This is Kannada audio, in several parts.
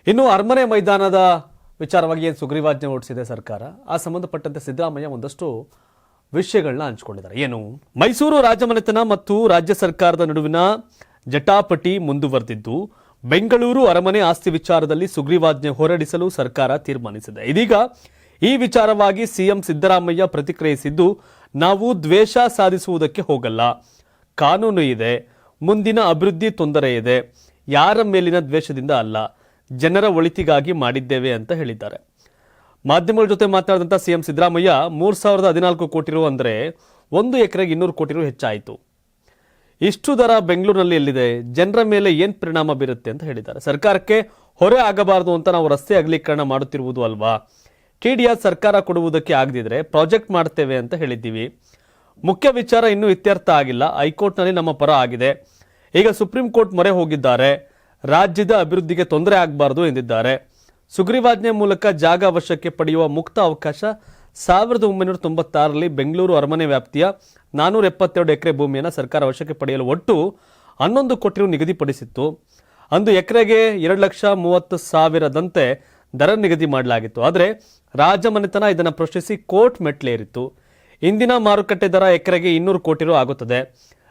ಇನ್ನು ಅರಮನೆ ಮೈದಾನದ ವಿಚಾರವಾಗಿ ಏನು ಸುಗ್ರೀವಾಜ್ಞೆ ಹೊರಡಿಸಿದೆ ಸರ್ಕಾರ, ಆ ಸಂಬಂಧಪಟ್ಟಂತೆ ಸಿದ್ದರಾಮಯ್ಯ ಒಂದಷ್ಟು ವಿಷಯಗಳನ್ನ ಹಂಚಿಕೊಂಡಿದ್ದಾರೆ. ಏನು, ಮೈಸೂರು ರಾಜಮನೆತನ ಮತ್ತು ರಾಜ್ಯ ಸರ್ಕಾರದ ನಡುವಿನ ಜಟಾಪಟಿ ಮುಂದುವರೆದಿದ್ದು, ಬೆಂಗಳೂರು ಅರಮನೆ ಆಸ್ತಿ ವಿಚಾರದಲ್ಲಿ ಸುಗ್ರೀವಾಜ್ಞೆ ಹೊರಡಿಸಲು ಸರ್ಕಾರ ತೀರ್ಮಾನಿಸಿದೆ. ಇದೀಗ ಈ ವಿಚಾರವಾಗಿ ಸಿಎಂ ಸಿದ್ದರಾಮಯ್ಯ ಪ್ರತಿಕ್ರಿಯಿಸಿದ್ದು, ನಾವು ದ್ವೇಷ ಸಾಧಿಸುವುದಕ್ಕೆ ಹೋಗಲ್ಲ, ಕಾನೂನು ಇದೆ, ಮುಂದಿನ ಅಭಿವೃದ್ಧಿ ತೊಂದರೆ ಇದೆ, ಯಾರ ಮೇಲಿನ ದ್ವೇಷದಿಂದ ಅಲ್ಲ, ಜನರ ಒಳಿತಿಗಾಗಿ ಮಾಡಿದ್ದೇವೆ ಅಂತ ಹೇಳಿದ್ದಾರೆ. ಮಾಧ್ಯಮಗಳ ಜೊತೆ ಮಾತನಾಡಿದಂಥ ಸಿಎಂ ಸಿದ್ದರಾಮಯ್ಯ 3014 ಕೋಟಿ ರು ಅಂದರೆ 1 ಎಕರೆಗೆ 200 ಕೋಟಿ ರು ಹೆಚ್ಚಾಯಿತು. ಇಷ್ಟು ದರ ಬೆಂಗಳೂರಿನಲ್ಲಿ ಎಲ್ಲಿದೆ, ಜನರ ಮೇಲೆ ಏನು ಪರಿಣಾಮ ಬೀರುತ್ತೆ ಅಂತ ಹೇಳಿದ್ದಾರೆ. ಸರ್ಕಾರಕ್ಕೆ ಹೊರೆ ಆಗಬಾರದು ಅಂತ ನಾವು ರಸ್ತೆ ಅಗಲೀಕರಣ ಮಾಡುತ್ತಿರುವುದು ಅಲ್ವಾ, TDR ಸರ್ಕಾರ ಕೊಡುವುದಕ್ಕೆ ಆಗದಿದ್ರೆ ಪ್ರಾಜೆಕ್ಟ್ ಮಾಡ್ತೇವೆ ಅಂತ ಹೇಳಿದ್ದೀವಿ. ಮುಖ್ಯ ವಿಚಾರ ಇನ್ನೂ ಇತ್ಯರ್ಥ ಆಗಿಲ್ಲ, ಹೈಕೋರ್ಟ್ನಲ್ಲಿ ನಮ್ಮ ಪರ ಆಗಿದೆ, ಈಗ ಸುಪ್ರೀಂ ಕೋರ್ಟ್ ಮೊರೆ ಹೋಗಿದ್ದಾರೆ, ರಾಜ್ಯದ ಅಭಿವೃದ್ಧಿಗೆ ತೊಂದರೆ ಆಗಬಾರದು ಎಂದಿದ್ದಾರೆ. ಸುಗ್ರೀವಾಜ್ಞೆ ಮೂಲಕ ಜಾಗ ವಶಕ್ಕೆ ಪಡೆಯುವ ಮುಕ್ತ ಅವಕಾಶ 1996ರಲ್ಲಿ ಬೆಂಗಳೂರು ಅರಮನೆ ವ್ಯಾಪ್ತಿಯ 472 ಎಕರೆ ಭೂಮಿಯನ್ನು ಸರ್ಕಾರ ವಶಕ್ಕೆ ಪಡೆಯಲು ಒಟ್ಟು 11 ಕೋಟಿ ರು ನಿಗದಿಪಡಿಸಿತ್ತು. ಅಂದು ಎಕರೆಗೆ 2,30,000ದಂತೆ ದರ ನಿಗದಿ ಮಾಡಲಾಗಿತ್ತು. ಆದರೆ ರಾಜಮನೆತನ ಇದನ್ನು ಪ್ರಶ್ನಿಸಿ ಕೋರ್ಟ್ ಮೆಟ್ಲೇರಿತ್ತು. ಇಂದಿನ ಮಾರುಕಟ್ಟೆ ದರ ಎಕರೆಗೆ 200 ಕೋಟಿ ರು ಆಗುತ್ತದೆ.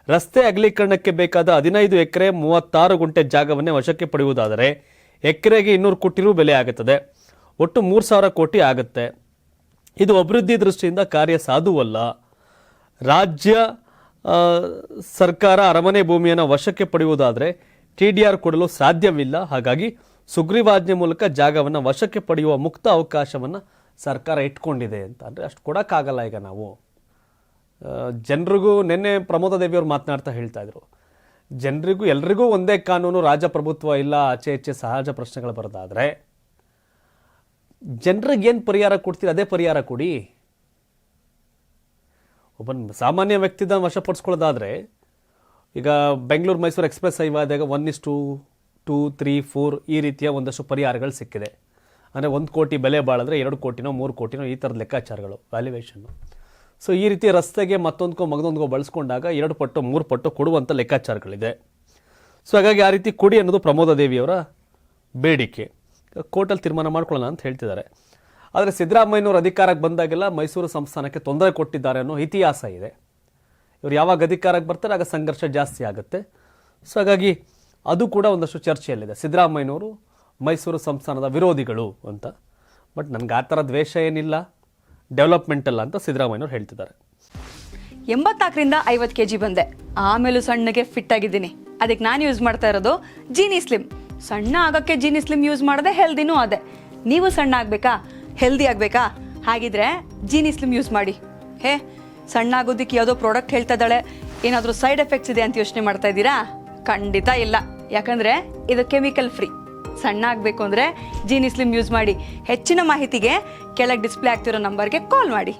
ರಸ್ತೆ ಅಗಲೀಕರಣಕ್ಕೆ ಬೇಕಾದ 15 ಎಕರೆ 36 ಗುಂಟೆ ಜಾಗವನ್ನೇ ವಶಕ್ಕೆ ಪಡೆಯುವುದಾದರೆ ಎಕರೆಗೆ 200 ಕೋಟಿ ರು ಬೆಲೆ ಆಗುತ್ತದೆ. ಒಟ್ಟು 3,000 ಕೋಟಿ ಆಗುತ್ತೆ. ಇದು ಅಭಿವೃದ್ಧಿ ದೃಷ್ಟಿಯಿಂದ ಕಾರ್ಯ ಸಾಧುವಲ್ಲ. ರಾಜ್ಯ ಸರ್ಕಾರ ಅರಮನೆ ಭೂಮಿಯನ್ನು ವಶಕ್ಕೆ ಪಡೆಯುವುದಾದರೆ TDR ಕೊಡಲು ಸಾಧ್ಯವಿಲ್ಲ. ಹಾಗಾಗಿ ಸುಗ್ರೀವಾಜ್ಞೆ ಮೂಲಕ ಜಾಗವನ್ನು ವಶಕ್ಕೆ ಪಡೆಯುವ ಮುಕ್ತ ಅವಕಾಶವನ್ನು ಸರ್ಕಾರ ಇಟ್ಕೊಂಡಿದೆ ಅಂತ. ಅಂದರೆ ಅಷ್ಟು ಕೊಡೋಕ್ಕಾಗಲ್ಲ. ಈಗ ನಾವು ಜನರಿಗೂ ನಿನ್ನೆ ಪ್ರಮೋದ ದೇವಿಯವರು ಮಾತನಾಡ್ತಾ ಹೇಳ್ತಾ ಇದ್ರು, ಜನರಿಗೂ ಎಲ್ರಿಗೂ ಒಂದೇ ಕಾನೂನು, ರಾಜಪ್ರಭುತ್ವ ಇಲ್ಲ, ಆಚೆ ಈಚೆ ಸಹಜ ಪ್ರಶ್ನೆಗಳು ಬರೋದಾದರೆ ಜನರಿಗೆ ಏನು ಪರಿಹಾರ ಕೊಡ್ತೀರಿ ಅದೇ ಪರಿಹಾರ ಕೊಡಿ. ಒಬ್ಬ ಸಾಮಾನ್ಯ ವ್ಯಕ್ತಿದ ವಶಪಡಿಸ್ಕೊಳ್ಳೋದಾದರೆ ಈಗ ಬೆಂಗಳೂರು ಮೈಸೂರು ಎಕ್ಸ್ಪ್ರೆಸ್ ಹೈವೇ ಆದಾಗ 1:2, 3, 4 ಈ ರೀತಿಯ ಒಂದಷ್ಟು ಪರಿಹಾರಗಳು ಸಿಕ್ಕಿದೆ. ಅಂದರೆ 1 ಕೋಟಿ ಬೆಲೆ ಬಾಳಿದ್ರೆ 2 ಕೋಟಿನೋ 3 ಕೋಟಿನೋ ಈ ಥರದ ಲೆಕ್ಕಾಚಾರಗಳು, ವ್ಯಾಲ್ಯೂಯೇಷನ್ನು. ಸೊ ಈ ರೀತಿ ರಸ್ತೆಗೆ ಮಗದೊಂದ್ಗೋ ಬಳಸ್ಕೊಂಡಾಗ 2 ಪಟ್ಟು 3 ಪಟ್ಟು ಕೊಡುವಂಥ ಲೆಕ್ಕಾಚಾರಗಳಿದೆ. ಸೊ ಹಾಗಾಗಿ ಆ ರೀತಿ ಕೊಡಿ ಅನ್ನೋದು ಪ್ರಮೋದ ದೇವಿಯವರ ಬೇಡಿಕೆ. ಕೋರ್ಟಲ್ಲಿ ತೀರ್ಮಾನ ಮಾಡ್ಕೊಳ್ಳೋಣ ಅಂತ ಹೇಳ್ತಿದ್ದಾರೆ. ಆದರೆ ಸಿದ್ದರಾಮಯ್ಯನವರು ಅಧಿಕಾರಕ್ಕೆ ಬಂದಾಗೆಲ್ಲ ಮೈಸೂರು ಸಂಸ್ಥಾನಕ್ಕೆ ತೊಂದರೆ ಕೊಟ್ಟಿದ್ದಾರೆ ಅನ್ನೋ ಇತಿಹಾಸ ಇದೆ. ಇವರು ಯಾವಾಗ ಅಧಿಕಾರಕ್ಕೆ ಬರ್ತಾರೆ ಆಗ ಸಂಘರ್ಷ ಜಾಸ್ತಿ ಆಗುತ್ತೆ. ಸೊ ಹಾಗಾಗಿ ಅದು ಕೂಡ ಒಂದಷ್ಟು ಚರ್ಚೆಯಲ್ಲಿದೆ, ಸಿದ್ದರಾಮಯ್ಯನವರು ಮೈಸೂರು ಸಂಸ್ಥಾನದ ವಿರೋಧಿಗಳು ಅಂತ. ಬಟ್ ನನಗೆ ಆ ಥರ ದ್ವೇಷ ಏನಿಲ್ಲ, ಡೆವಲಪ್ಮೆಂಟ್ ಅಲ್ಲ ಅಂತ ಸಿದ್ದರಾಮಯ್ಯನವರು ಹೇಳ್ತಿದ್ದಾರೆ. 84ರಿಂದ 50 kg ಬಂದೆ, ಆಮೇಲೂ ಸಣ್ಣಗೆ ಫಿಟ್ ಆಗಿದ್ದೀನಿ. ಅದಕ್ಕೆ ನಾನು ಯೂಸ್ ಮಾಡ್ತಾ ಇರೋದು ಜೀನಿ ಸ್ಲಿಮ್. ಸಣ್ಣ ಆಗೋಕ್ಕೆ ಜೀನಿ ಸ್ಲಿಮ್ ಯೂಸ್ ಮಾಡಿದೆ, ಹೆಲ್ದಿನೂ ಅದೇ. ನೀವು ಸಣ್ಣ ಆಗಬೇಕಾ, ಹೆಲ್ದಿ ಆಗಬೇಕಾ? ಹಾಗಿದ್ರೆ ಜೀನಿ ಸ್ಲಿಮ್ ಯೂಸ್ ಮಾಡಿ. ಸಣ್ಣ ಆಗೋದಕ್ಕೆ ಯಾವುದೋ ಪ್ರಾಡಕ್ಟ್ ಹೇಳ್ತಾ ಇದ್ದಾಳೆ, ಏನಾದರೂ ಸೈಡ್ ಎಫೆಕ್ಟ್ಸ್ ಇದೆ ಅಂತ ಯೋಚನೆ ಮಾಡ್ತಾ ಇದ್ದೀರಾ? ಖಂಡಿತ ಇಲ್ಲ, ಯಾಕಂದರೆ ಇದು ಕೆಮಿಕಲ್ ಫ್ರೀ. ಸಣ್ಣ ಆಗಬೇಕು ಅಂದರೆ ಜೀನಿ ಸ್ಲಿಮ್ ಯೂಸ್ ಮಾಡಿ. ಹೆಚ್ಚಿನ ಮಾಹಿತಿಗೆ ಕೆಳಗೆ ಡಿಸ್ಪ್ಲೇ ಆಗ್ತಿರೋ ನಂಬರ್ಗೆ ಕಾಲ್ ಮಾಡಿ.